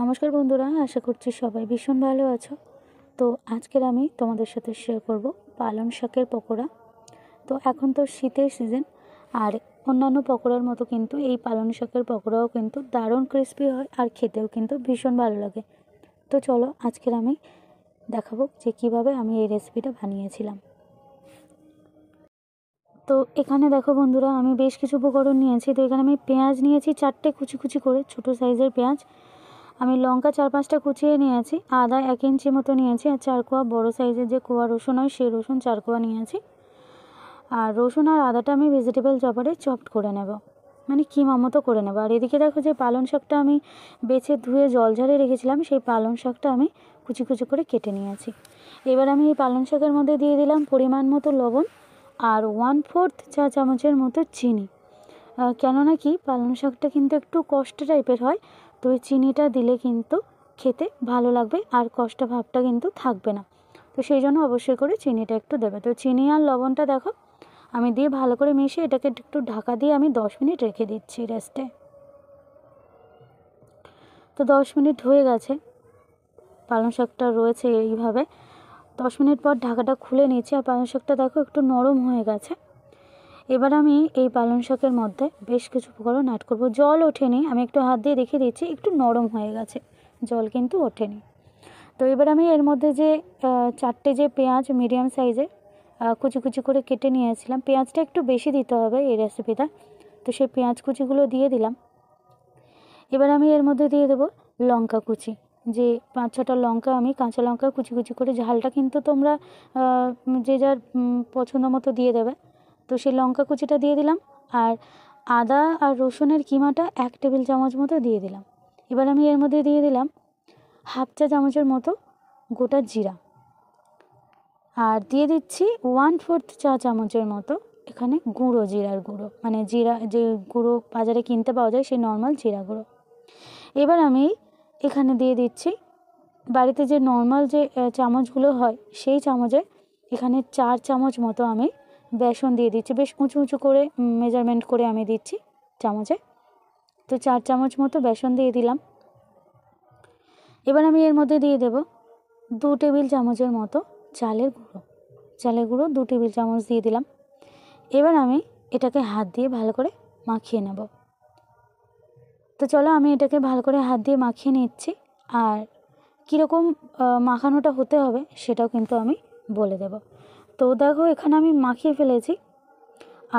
নমস্কার বন্ধুরা, আশা করছি সবাই ভীষণ ভালো আছো। তো আজকের আমি তোমাদের সাথে শেয়ার করব পালং শাকের পকোড়া। তো এখন তো শীতের সিজন, আর অন্যান্য পকোড়ার মতো কিন্তু এই পালং শাকের পকোড়াও কিন্তু দারুণ ক্রিস্পি হয় আর খেতেও কিন্তু ভীষণ ভালো লাগে। তো চলো আজকের আমি দেখাবো যে কীভাবে আমি এই রেসিপিটা বানিয়েছিলাম। তো এখানে দেখো বন্ধুরা, আমি বেশ কিছু উপকরণ নিয়েছি। তো এখানে আমি পেঁয়াজ নিয়েছি 4টে কুচি কুচি করে, ছোটো সাইজের পেঁয়াজ। আমি লঙ্কা 4-5টা কুচিয়ে নিয়েছি, আদা 1 ইঞ্চি মতো নিয়েছি, আর 4 কোয়া বড়ো সাইজের যে কোয়া রসুন হয় সেই রসুন 4 কোয়া নিয়েছি। আর রসুন আর আদাটা আমি ভেজিটেবল চপারে চপড করে নেব, মানে কিমা মতো করে নেব। আর এদিকে দেখো যে পালং শাকটা আমি বেছে ধুয়ে জল ঝরিয়ে রেখেছিলাম, সেই পালং শাকটা আমি কুচি কুচি করে কেটে নিয়েছি। এবার আমি এই পালং শাকের মধ্যে দিয়ে দিলাম পরিমাণ মতো লবণ আর 1/4 চা চামচের মতো চিনি। কেননা কি পালং শাকটা কিন্তু একটু কষ্ট টাইপের হয়, তো ওই চিনিটা দিলে কিন্তু খেতে ভালো লাগবে আর কষ্ট ভাবটা কিন্তু থাকবে না। তো সেই জন্য অবশ্যই করে চিনিটা একটু দেবে। তো চিনি আর লবণটা দেখো আমি দিয়ে ভালো করে মিশিয়ে এটাকে একটু ঢাকা দিয়ে আমি 10 মিনিট রেখে দিচ্ছি রেস্টে। তো 10 মিনিট হয়ে গেছে, পালং শাকটা রয়েছে এইভাবে। 10 মিনিট পর ঢাকাটা খুলে নিচ্ছি, আর পালং শাকটা দেখো একটু নরম হয়ে গেছে। এবার আমি এই পালং শাকের মধ্যে বেশ কিছু উপকরণ অ্যাড করব। জল ওঠেনি, আমি একটু হাত দিয়ে দেখিয়ে দিচ্ছি, একটু নরম হয়ে গেছে, জল কিন্তু ওঠেনি। তো এবার আমি এর মধ্যে যে 4টে যে পেঁয়াজ মিডিয়াম সাইজের কুচি কুচি করে কেটে নিয়েছিলাম, পেঁয়াজটা একটু বেশি দিতে হবে এই রেসিপিটা, তো সেই পেঁয়াজ কুচিগুলো দিয়ে দিলাম। এবার আমি এর মধ্যে দিয়ে দেবো লঙ্কা কুচি, যে 5-6টা লঙ্কা আমি কাঁচা লঙ্কা কুচি কুচি করে, ঝালটা কিন্তু তোমরা যে যার পছন্দ মতো দিয়ে দেবে। তো সেই লঙ্কা কুচিটা দিয়ে দিলাম, আর আদা আর রসুনের কিমাটা 1 টেবিল চামচ মতো দিয়ে দিলাম। এবার আমি এর মধ্যে দিয়ে দিলাম 1/2 চা চামচের মতো গোটা জিরা, আর দিয়ে দিচ্ছি 1/4 চা চামচের মতো এখানে গুঁড়ো জিরার গুঁড়ো, মানে জিরা যে গুঁড়ো বাজারে কিনতে পাওয়া যায় সেই নর্মাল জিরা গুঁড়ো। এবার আমি এখানে দিয়ে দিচ্ছি বাড়িতে যে নর্মাল যে চামচগুলো হয় সেই চামচে এখানে 4 চামচ মতো আমি বেসন দিয়ে দিচ্ছি, বেশ উঁচু উঁচু করে মেজারমেন্ট করে আমি দিচ্ছি চামচে। তো 4 চামচ মতো বেসন দিয়ে দিলাম। এবার আমি এর মধ্যে দিয়ে দেব 2 টেবিল চামচের মতো চালের গুঁড়ো 2 টেবিল চামচ দিয়ে দিলাম। এবার আমি এটাকে হাত দিয়ে ভালো করে মাখিয়ে নেব। তো চলো আমি এটাকে ভালো করে হাত দিয়ে মাখিয়ে নিচ্ছি, আর কীরকম মাখানোটা হতে হবে সেটাও কিন্তু আমি বলে দেব। তো দেখো এখানে আমি মাখিয়ে ফেলেছি,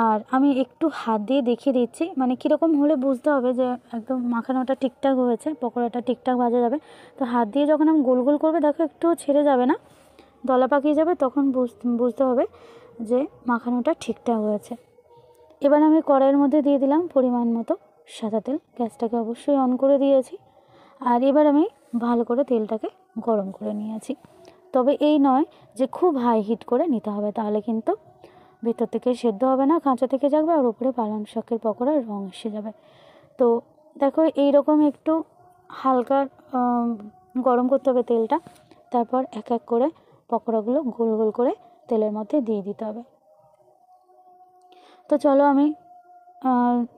আর আমি একটু হাত দিয়ে দেখিয়ে দিচ্ছি, মানে কীরকম হলে বুঝতে হবে যে একদম মাখানোটা ঠিকঠাক হয়েছে, পকোড়াটা ঠিকঠাক ভাজা যাবে। তো হাত দিয়ে যখন আমি গোল গোল করবে দেখো একটু ছেড়ে যাবে না, দলা পাকিয়ে যাবে, তখন বুঝতে হবে যে মাখানোটা ঠিকঠাক হয়েছে। এবার আমি কড়াইয়ের মধ্যে দিয়ে দিলাম পরিমাণ মতো সাদা তেল, গ্যাসটাকে অবশ্যই অন করে দিয়েছি। আর এবার আমি ভালো করে তেলটাকে গরম করে নিয়েছি, তবে এই নয় যে খুব হাই হিট করে নিতে হবে, তাহলে কিন্তু ভেতর থেকে সেদ্ধ হবে না, কাঁচা থেকে যাবে, আর উপরে পালং শাকের পকোড়ার রঙ এসে যাবে। তো দেখো এইরকম একটু হালকা গরম করতে হবে তেলটা, তারপর এক এক করে পকোড়াগুলো গোল গোল করে তেলের মধ্যে দিয়ে দিতে হবে। তো চলো আমি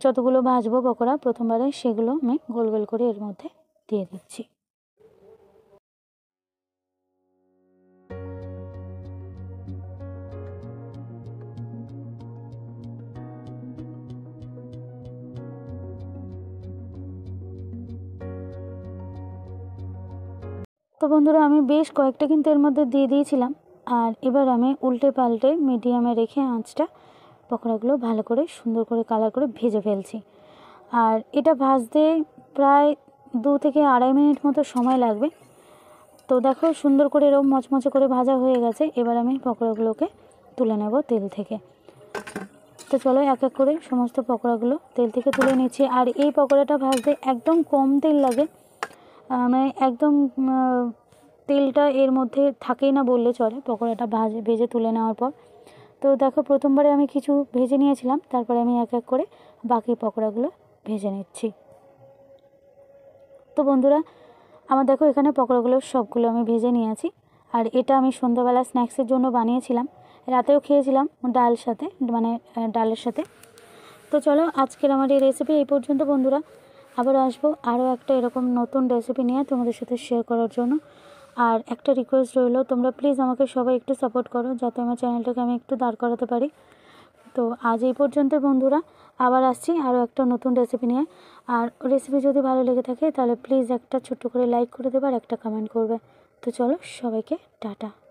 যতগুলো ভাজবো পকোড়া প্রথমবারে সেগুলো আমি গোল গোল করে এর মধ্যে দিয়ে দিচ্ছি। তো বন্ধুরা আমি বেশ কয়েকটা কিন্তু এর মধ্যে দিয়ে দিয়েছিলাম, আর এবার আমি উল্টে পাল্টে মিডিয়ামে রেখে আঁচটা পকোড়াগুলো ভালো করে সুন্দর করে কালার করে ভেজে ফেলছি। আর এটা ভাজতে প্রায় 2 থেকে 2.5 মিনিট মতো সময় লাগবে। তো দেখো সুন্দর করে এরকম মচমচে করে ভাজা হয়ে গেছে। এবার আমি পকোড়াগুলোকে তুলে নেব তেল থেকে। তো চলো এক এক করে সমস্ত পকোড়াগুলো তেল থেকে তুলে নিচ্ছি। আর এই পকোড়াটা ভাজতে একদম কম তেল লাগে, মানে একদম তেলটা এর মধ্যে থাকেই না বললে চলে পকোড়াটা ভেজে তুলে নেওয়ার পর। তো দেখো প্রথমবারে আমি কিছু ভেজে নিয়েছিলাম, তারপরে আমি এক এক করে বাকি পকোড়াগুলো ভেজে নিচ্ছি। তো বন্ধুরা আমার দেখো এখানে পকোড়াগুলো সবগুলো আমি ভেজে নিয়েছি। আর এটা আমি সন্ধ্যাবেলা স্ন্যাক্সের জন্য বানিয়েছিলাম, রাতেও খেয়েছিলাম ডালের সাথে। তো চলো আজকের আমার এই রেসিপি এই পর্যন্ত বন্ধুরা। আবার আসবো আরও একটা এরকম নতুন রেসিপি নিয়ে তোমাদের সাথে শেয়ার করার জন্য। আর একটা রিকোয়েস্ট রইলো, তোমরা প্লিজ আমাকে সবাই একটু সাপোর্ট করো যাতে আমার চ্যানেলটাকে আমি একটু দাঁড় করাতে পারি। তো আজ এই পর্যন্ত বন্ধুরা, আবার আসছি আরও একটা নতুন রেসিপি নিয়ে। আর রেসিপি যদি ভালো লেগে থাকে তাহলে প্লিজ একটা ছোট্ট করে লাইক করে দেবে আর একটা কমেন্ট করবে। তো চলো, সবাইকে টাটা।